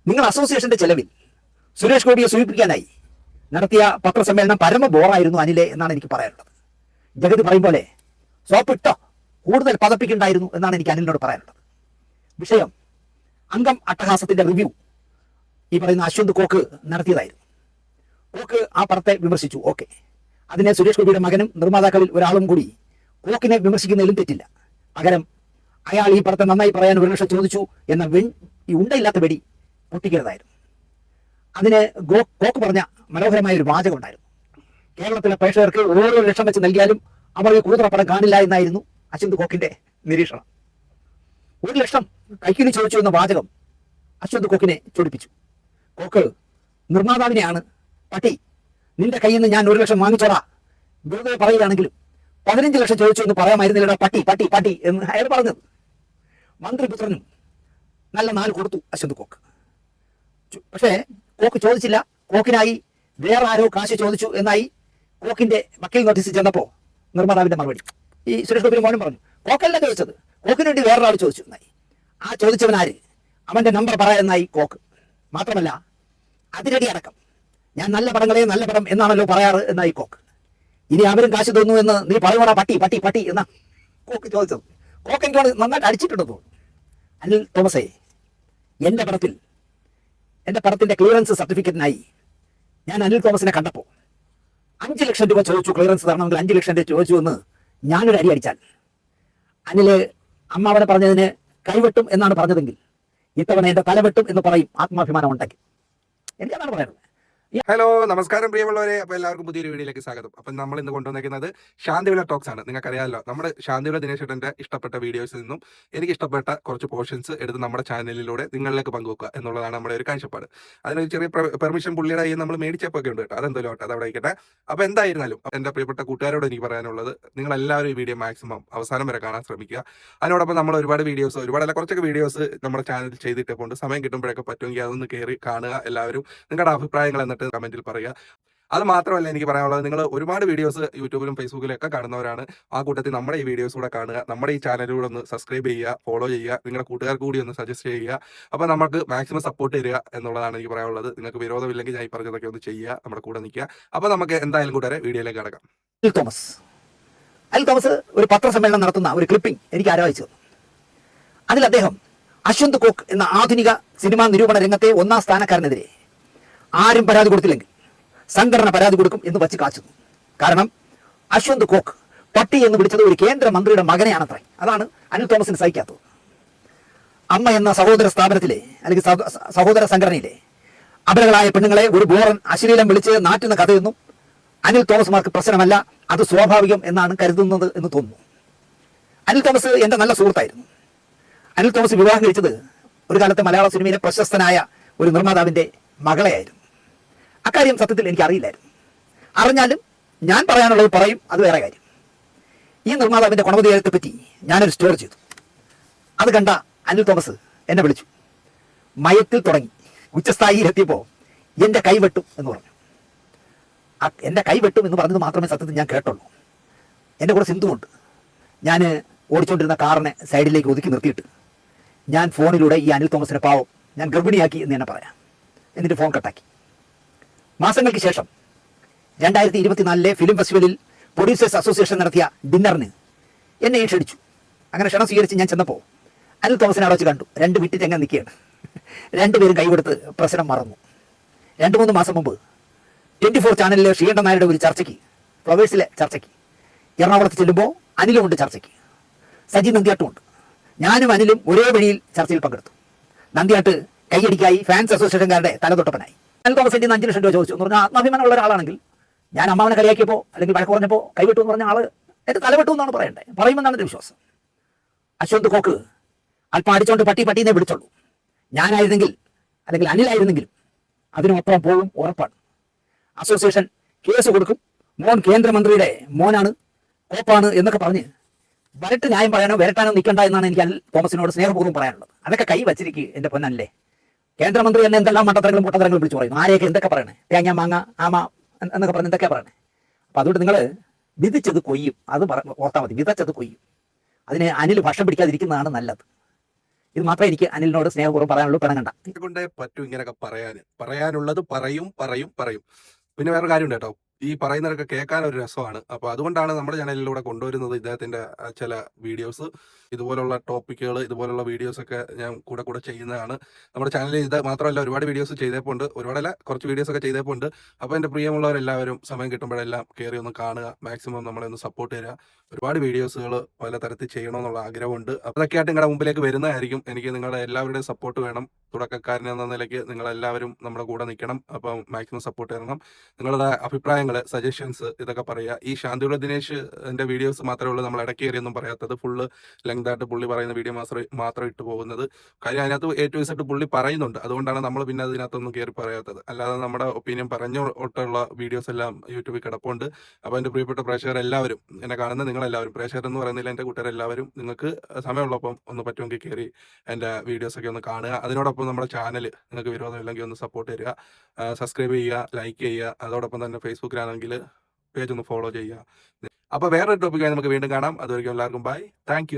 നിങ്ങൾ അസോസിയേഷന്റെ ചെലവിൽ സുരേഷ് ഗോപിയെ സൂചിപ്പിക്കാനായി നടത്തിയ പത്രസമ്മേളനം പരമ ബോറായിരുന്നു അനിലെ എന്നാണ് എനിക്ക് പറയാനുള്ളത്. ജഗതി പറയും പോലെ സോപ്പിട്ടോ കൂടുതൽ പതപ്പിക്കുണ്ടായിരുന്നു എന്നാണ് എനിക്ക് അനിലിനോട് പറയാനുള്ളത്. വിഷയം അംഗം അട്ടഹാസത്തിന്റെ റിവ്യൂ ഈ പറയുന്ന അശ്വന്ത് കോക്ക് നടത്തിയതായിരുന്നു. കോക്ക് ആ പടത്തെ വിമർശിച്ചു, ഓക്കെ. അതിനെ സുരേഷ് ഗോപിയുടെ മകനും നിർമ്മാതാക്കളിൽ ഒരാളും കൂടി കോക്കിനെ വിമർശിക്കുന്നതിലും തെറ്റില്ല. പകരം അയാൾ ഈ പടത്തെ നന്നായി പറയാൻ ഒരു ലക്ഷം ചോദിച്ചു എന്ന ഈ ഉണ്ടയില്ലാത്ത വെടി പൊട്ടിക്കരുതായിരുന്നു. അതിന് കോക്ക് പറഞ്ഞ മനോഹരമായ ഒരു വാചകം ഉണ്ടായിരുന്നു. കേരളത്തിലെ പ്രേക്ഷകർക്ക് ഓരോ ലക്ഷം വെച്ച് നൽകിയാലും അവർ ഈ കൂതറ പടം കാണില്ല എന്നായിരുന്നു അശ്വന്ത് കോക്കിന്റെ നിരീക്ഷണം. 1 ലക്ഷം കൈക്കിനി ചോദിച്ചു എന്ന വാചകം അശ്വന്ത് കോക്കിനെ ചൊടിപ്പിച്ചു. കോക്ക് നിർമ്മാതാവിനെയാണ് പട്ടി, നിന്റെ കയ്യിൽ നിന്ന് ഞാൻ 1 ലക്ഷം വാങ്ങിച്ചോടാ വെറുതെ പറയുകയാണെങ്കിലും 15 ലക്ഷം ചോദിച്ചു എന്ന് പറയാമായിരുന്നില്ലടാ പട്ടി പട്ടി പട്ടി എന്ന് അയാൾ പറഞ്ഞത്. മന്ത്രിപുത്രനും നല്ല 4 കൊടുത്തു അശ്വന്ത് കോക്ക്. പക്ഷേ കോക്ക് ചോദിച്ചില്ല. കോക്കിനായി വേറെ ആരോ കാശ് ചോദിച്ചു എന്നായി കോക്കിന്റെ വക്കീൽ നോട്ടീസ് ചെന്നപ്പോ നിർമ്മാതാവിന്റെ മറുപടി ഈ സുരേഷ് ഗോപി മോനും പറഞ്ഞു, കോക്കല്ല ചോദിച്ചത്, കോക്കിന് വേണ്ടി വേറൊരാൾ ചോദിച്ചു എന്നായി. ആ ചോദിച്ചവൻ ആര്, അവന്റെ നമ്പർ പറയാനായി കോക്ക്. മാത്രമല്ല അതിരടി അടക്കം ഞാൻ നല്ല പടങ്ങളെ നല്ല പടം എന്നാണല്ലോ പറയാറ് എന്നായി കോക്ക്. ഇനി അവരും കാശ് തന്നു എന്ന് നീ പറയണ പട്ടി പട്ടി പട്ടി എന്നാ കോക്ക് ചോദിച്ചത്. കോക്ക് എനിക്ക് നന്നായിട്ട് അടിച്ചിട്ടുണ്ടെന്ന് തോന്നുന്നു. അനിൽ തോമസേ, എന്റെ പടത്തിന്റെ ക്ലിയറൻസ് സർട്ടിഫിക്കറ്റിനായി ഞാൻ അനിൽ തോമസിനെ കണ്ടപ്പോൾ 5 ലക്ഷം രൂപ ചോദിച്ചു, ക്ലിയറൻസ് തരണമെങ്കിൽ 5 ലക്ഷം രൂപ ചോദിച്ചു എന്ന് ഞാനൊരു അടി അടിച്ചാൽ അനില് അമ്മ അവിടെ പറഞ്ഞതിന് കൈവെട്ടും എന്നാണ് പറഞ്ഞതെങ്കിൽ ഇത്തവണ എന്റെ തലവെട്ടും എന്ന് പറയും ആത്മാഭിമാനം ഉണ്ടെങ്കിൽ. എനിക്കതാണ് പറയുന്നത്. ഹലോ, നമസ്കാരം പ്രിയമുള്ളവരെ. അപ്പോൾ എല്ലാവർക്കും പുതിയൊരു വീഡിയോയിലേക്ക് സ്വാഗതം. അപ്പം നമ്മൾ ഇന്ന് കൊണ്ടുവന്നിരിക്കുന്നത് ശാന്തിവിള ടോക്സ് ആണ്. നിങ്ങൾക്കറിയാമല്ലോ, നമ്മുടെ ശാന്തിവിള ദിനേശ് ചേട്ടൻ്റെ ഇഷ്ടപ്പെട്ട വീഡിയോസിൽ നിന്നും എനിക്ക് ഇഷ്ടപ്പെട്ട കുറച്ച് പോർഷൻസ് എടുത്ത് നമ്മുടെ ചാനലിലൂടെ നിങ്ങളിലേക്ക് പങ്കുവെക്കുക എന്നുള്ളതാണ് നമ്മുടെ ഒരു കാഴ്ചപ്പാട്. അതിനൊരു ചെറിയ പെർമിഷൻ പുള്ളിയുടെ കയ്യിൽ നമ്മൾ മേടിച്ചപ്പോൾ ഉണ്ട് കേട്ടോ. അതെന്തായാലും ആട്ടെ, അതവിടെ ഇരിക്കട്ടെ. അപ്പോൾ എന്തായിരുന്നാലും എൻ്റെ പ്രിയപ്പെട്ട കൂട്ടുകാരോട് എനിക്ക് പറയാനുള്ളത്, നിങ്ങളെല്ലാവരും ഈ വീഡിയോ മാക്സിമം അവസാനം വരെ കാണാൻ ശ്രമിക്കുക. അതിനോടൊപ്പം നമ്മൾ ഒരുപാട് കുറച്ചൊക്കെ വീഡിയോസ് നമ്മുടെ ചാനലിൽ ചെയ്തിട്ടുണ്ട്. സമയം കിട്ടുമ്പോഴൊക്കെ പറ്റുമെങ്കിൽ അതൊന്ന് കയറി കാണുക. എല്ലാവരും നിങ്ങളുടെ അഭിപ്രായങ്ങൾ എന്നിട്ട് കമന്റിൽ പറയുക. അത് മാത്രമല്ല എനിക്ക് പറയാനുള്ളത്, നിങ്ങൾ ഒരുപാട് വീഡിയോസ് യൂട്യൂബിലും ഫേസ്ബുക്കിലും ഒക്കെ കാണുന്നവരാണ്. ആ കൂട്ടത്തിൽ നമ്മുടെ ഈ വീഡിയോസ് കൂടെ കാണുക, നമ്മുടെ ഈ ചാനലിലൂടെ ഒന്ന് സബ്സ്ക്രൈബ് ചെയ്യുക, ഫോളോ ചെയ്യുക, നിങ്ങളുടെ കൂട്ടുകാർക്ക് കൂടി ഒന്ന് സജസ്റ്റ് ചെയ്യുക. അപ്പോൾ നമുക്ക് മാക്സിമം സപ്പോർട്ട് തരിക എന്നുള്ളതാണ് എനിക്ക് പറയാനുള്ളത്. നിങ്ങൾക്ക് വിരോധമില്ലെങ്കിൽ ഞാൻ ഈ പറഞ്ഞതൊക്കെ ഒന്ന് ചെയ്യുക, നമ്മുടെ കൂടെ നിൽക്കുക. അപ്പോൾ നമുക്ക് എന്തായാലും കൂടെ വീഡിയോയിലേക്ക് കടക്കാം. അനിൽ തോമസ് ഒരു പത്രസമ്മേളനം നടത്തുന്ന ഒരു ക്ലിപ്പിംഗ് എനിക്ക് ആരാധിച്ചു. അതിൽ അദ്ദേഹം അശ്വന്ത് കോക്ക് എന്ന ആധുനിക സിനിമാ നിരൂപണ രംഗത്തെ 1ാം സ്ഥാനക്കാരനെതിരെ ആരും പരാതി കൊടുത്തില്ലെങ്കിൽ സംഘടന പരാതി കൊടുക്കും എന്ന് വച്ച് കാച്ചുന്നു. കാരണം അശ്വന്ത് കോക്ക് പട്ടി എന്ന് വിളിച്ചത് ഒരു കേന്ദ്രമന്ത്രിയുടെ മകനെയാണത്രേ. അതാണ് അനിൽ തോമസിന് സഹിക്കാത്തത്. അമ്മ എന്ന സഹോദര സ്ഥാപനത്തിലെ അല്ലെങ്കിൽ സഹോദര സംഘടനയിലെ അബലകളായ പെണ്ണുങ്ങളെ ഒരു ബോറൻ അശ്ലീലം വിളിച്ച് നാറ്റുന്ന കഥയൊന്നും അനിൽ തോമസ്മാർക്ക് പ്രശ്നമല്ല, അത് സ്വാഭാവികം എന്നാണ് കരുതുന്നത് എന്ന് തോന്നുന്നു. അനിൽ തോമസ് എന്റെ നല്ല സുഹൃത്തായിരുന്നു. അനിൽ തോമസ് വിവാഹം കഴിച്ചത് ഒരു കാലത്ത് മലയാള സിനിമയിലെ പ്രശസ്തനായ ഒരു നിർമ്മാതാവിന്റെ മകളെയായിരുന്നു. അക്കാര്യം സത്യത്തിൽ എനിക്ക് അറിയില്ലായിരുന്നു. അറിഞ്ഞാലും ഞാൻ പറയാനുള്ളത് പറയും, അത് വേറെ കാര്യം. ഈ നിർമ്മാതാവിന്റെ ഗുണവധികാരത്തെ പറ്റി ഞാനൊരു സ്റ്റോറി ചെയ്തു. അത് കണ്ട അനിൽ തോമസ് എന്നെ വിളിച്ചു. മയത്തിൽ തുടങ്ങി ഉച്ചസ്ഥായിയിലെത്തിയപ്പോൾ എന്റെ കൈവെട്ടും എന്ന് പറഞ്ഞു. എന്റെ കൈവെട്ടും എന്ന് പറഞ്ഞത് മാത്രമേ സത്യത്തിൽ ഞാൻ കേട്ടുള്ളൂ. എൻ്റെ കൂടെ സിന്ധുവുണ്ട്. ഞാൻ ഓടിച്ചുകൊണ്ടിരുന്ന കാറിനെ സൈഡിലേക്ക് ഒതുക്കി നിർത്തിയിട്ട് ഞാൻ ഫോണിലൂടെ ഈ അനിൽ തോമസിനെ പാവം ഞാൻ ഗർഭിണിയാക്കി എന്ന് തന്നെ പറയാം. എന്നിട്ട് ഫോൺ കട്ടാക്കി. മാസങ്ങൾക്ക് ശേഷം 2024 ഫിലിം ഫെസ്റ്റിവലിൽ പ്രൊഡ്യൂസേഴ്സ് അസോസിയേഷൻ നടത്തിയ ഡിന്നറിന് എന്നെ ക്ഷണിച്ചു. അങ്ങനെ ക്ഷണം സ്വീകരിച്ച് ഞാൻ ചെന്നപ്പോൾ അനിൽ തോമസിനെ അവിടെ വെച്ച് കണ്ടു. 2 വിറ്റ് ചെങ്ങ നിൽക്കുകയാണ്. 2 പേരും കൈകൊടുത്ത് പ്രശ്നം മറന്നു. 2-3 മാസം മുമ്പ് 24 ചാനലിലെ ശ്രീകണ്ഠൻ നായരുടെ ഒരു ചർച്ചയ്ക്ക്, ഫ്ലവേഴ്സിലെ ചർച്ചയ്ക്ക് എറണാകുളത്ത് ചെല്ലുമ്പോൾ അനിലുമുണ്ട് ചർച്ചയ്ക്ക്. സജി നന്ദിയാട്ടുമുണ്ട്. ഞാനും അനിലും ഒരേ വഴിയിൽ ചർച്ചയിൽ പങ്കെടുത്തു. നന്ദിയാട്ട് കൈയടിക്കായി ഫാൻസ് അസോസിയേഷൻകാരുടെ തലതൊട്ടപ്പനായി. അനിൽ തോമസിന്റെ 5 ലക്ഷം രൂപ ചോദിച്ചു എന്ന് പറഞ്ഞാൽ ആത്മാഭിമാനമുള്ള ഒരാളാണെങ്കിൽ, ഞാൻ അമ്മാവനെ കളിയാക്കിയപ്പോൾ അല്ലെങ്കിൽ വഴക്ക് പറഞ്ഞപ്പോൾ കൈവിട്ടു എന്ന് പറഞ്ഞ ആള് എന്റെ തലവെട്ടു എന്നാണ് പറയേണ്ടത്, പറയുമെന്നാണ് എന്റെ വിശ്വാസം. അശ്വന്ത് കോക്ക് അല്പം അടിച്ചോണ്ട് പട്ടി പട്ടീനെ വിളിച്ചോളൂ. ഞാനായിരുന്നെങ്കിൽ അല്ലെങ്കിൽ അനിലായിരുന്നെങ്കിലും അതിനൊപ്പം പോകും, ഉറപ്പാണ്. അസോസിയേഷൻ കേസ് കൊടുക്കും. മോൻ കേന്ദ്രമന്ത്രിയുടെ മോനാണ്, കോപ്പാണ് എന്നൊക്കെ പറഞ്ഞ് വരട്ട് ന്യായം പറയാനോ വരട്ടാനോ നിൽക്കണ്ട എന്നാണ് എനിക്ക് അനിൽ തോമസിനോട് സ്നേഹപൂർവ്വം പറയാനുള്ളത്. അതൊക്കെ കൈ വച്ചിരിക്കുക എന്റെ പൊന്നല്ലേ. കേന്ദ്രമന്ത്രി തന്നെ എന്തെല്ലാം മട്ടത്തരങ്ങളും പൊട്ടത്തരങ്ങളും വിളിച്ചു പറയുന്നു. ആരെയൊക്കെ എന്തൊക്കെ പറയണേ, തേങ്ങ മാങ്ങ ആമ എന്നൊക്കെ പറഞ്ഞ് എന്തൊക്കെ പറയണേ. അപ്പൊ അതുകൊണ്ട് നിങ്ങൾ വിധിച്ചത് കൊയ്യും, അത് ഓർത്താൽ മതി. വിതച്ചത് കൊയ്യും. അതിന് അനിൽ ഭക്ഷണം പിടിക്കാതിരിക്കുന്നതാണ് നല്ലത്. ഇത് മാത്രമേ എനിക്ക് അനിലിനോട് സ്നേഹപൂർവ്വം പറയാനുള്ളൂ. പിണങ്ങണ്ട. കൊണ്ടേ പറ്റും ഇങ്ങനെയൊക്കെ പറയാനുള്ളത് പറയും. പിന്നെ വേറെ കാര്യമുണ്ട് കേട്ടോ, ഈ പറയുന്നതൊക്കെ കേൾക്കാൻ ഒരു രസമാണ്. അപ്പൊ അതുകൊണ്ടാണ് നമ്മുടെ ചാനലിലൂടെ കൊണ്ടുവരുന്നത് ഇദ്ദേഹത്തിന്റെ ചില വീഡിയോസ്, ഇതുപോലുള്ള ടോപ്പിക്കുകൾ, ഇതുപോലുള്ള വീഡിയോസ് ഒക്കെ ഞാൻ കൂടെ ചെയ്യുന്നതാണ്. നമ്മുടെ ചാനലിൽ ഇത് മാത്രമല്ല, ഒരുപാട് വീഡിയോസ് ചെയ്തേപ്പുണ്ട്, ഒരുപാടല്ല കുറച്ച് വീഡിയോസ് ഒക്കെ ചെയ്തേപ്പുണ്ട്. അപ്പോൾ എൻ്റെ പ്രിയമുള്ളവരെല്ലാവരും സമയം കിട്ടുമ്പോഴെല്ലാം കയറി ഒന്ന് കാണുക, മാക്സിമം നമ്മളെ ഒന്ന് സപ്പോർട്ട് ചെയ്യുക. ഒരുപാട് വീഡിയോസുകൾ പലതരത്തിൽ ചെയ്യണമെന്നുള്ള ആഗ്രഹമുണ്ട്. അപ്പോൾ അതൊക്കെയായിട്ട് നിങ്ങളുടെ മുമ്പിലേക്ക് വരുന്നതായിരിക്കും. എനിക്ക് നിങ്ങളുടെ എല്ലാവരുടെയും സപ്പോർട്ട് വേണം. തുടക്കക്കാരൻ എന്ന നിലയ്ക്ക് നിങ്ങളെല്ലാവരും നമ്മുടെ കൂടെ നിൽക്കണം. അപ്പം മാക്സിമം സപ്പോർട്ട് ചെയ്യണം. നിങ്ങളുടെ അഭിപ്രായങ്ങൾ, സജഷൻസ് ഇതൊക്കെ പറയുക. ഈ ശാന്തിയുള്ള ദിനേശ് എൻ്റെ വീഡിയോസ് മാത്രമേ ഉള്ളൂ നമ്മൾ ഇടയ്ക്ക് കയറിയൊന്നും പറയാത്തത്. ഫുള്ള് ലെങ്തായിട്ട് പുള്ളി പറയുന്ന വീഡിയോ മാത്രം ഇട്ട് പോകുന്നത്. കാര്യം അതിനകത്ത് A to Z പുള്ളി പറയുന്നുണ്ട്. അതുകൊണ്ടാണ് നമ്മൾ പിന്നെ അതിനകത്തൊന്നും കയറി പറയാത്തത്. അല്ലാതെ നമ്മുടെ ഒപ്പീനിയൻ പറഞ്ഞിട്ടുള്ള വീഡിയോസ് എല്ലാം യൂട്യൂബിൽ കിടപ്പുണ്ട്. അപ്പോൾ എൻ്റെ പ്രിയപ്പെട്ട പ്രേക്ഷകരെല്ലാവരും, എന്നെ കാണുന്ന നിങ്ങളെല്ലാവരും, പ്രേക്ഷകരെന്ന് പറയുന്നില്ല, എൻ്റെ കൂട്ടുകാരെല്ലാവരും, നിങ്ങൾക്ക് സമയമുള്ളപ്പം ഒന്ന് പറ്റുമെങ്കിൽ കയറി എൻ്റെ വീഡിയോസൊക്കെ ഒന്ന് കാണുക. അതിനോടൊപ്പം നമ്മുടെ ചാനൽ നിങ്ങൾക്ക് വിരോധമില്ലെങ്കിൽ ഒന്ന് സപ്പോർട്ട് തരിക, സബ്സ്ക്രൈബ് ചെയ്യുക, ലൈക്ക് ചെയ്യുക. അതോടൊപ്പം തന്നെ ഫേസ്ബുക്കിലാണെങ്കിൽ പേജ് ഒന്ന് ഫോളോ ചെയ്യുക. അപ്പോൾ വേറൊരു ടോപ്പിക്കായി നമുക്ക് വീണ്ടും കാണാം. അതുവരെയ്ക്കും എല്ലാവർക്കും ബൈ. താങ്ക്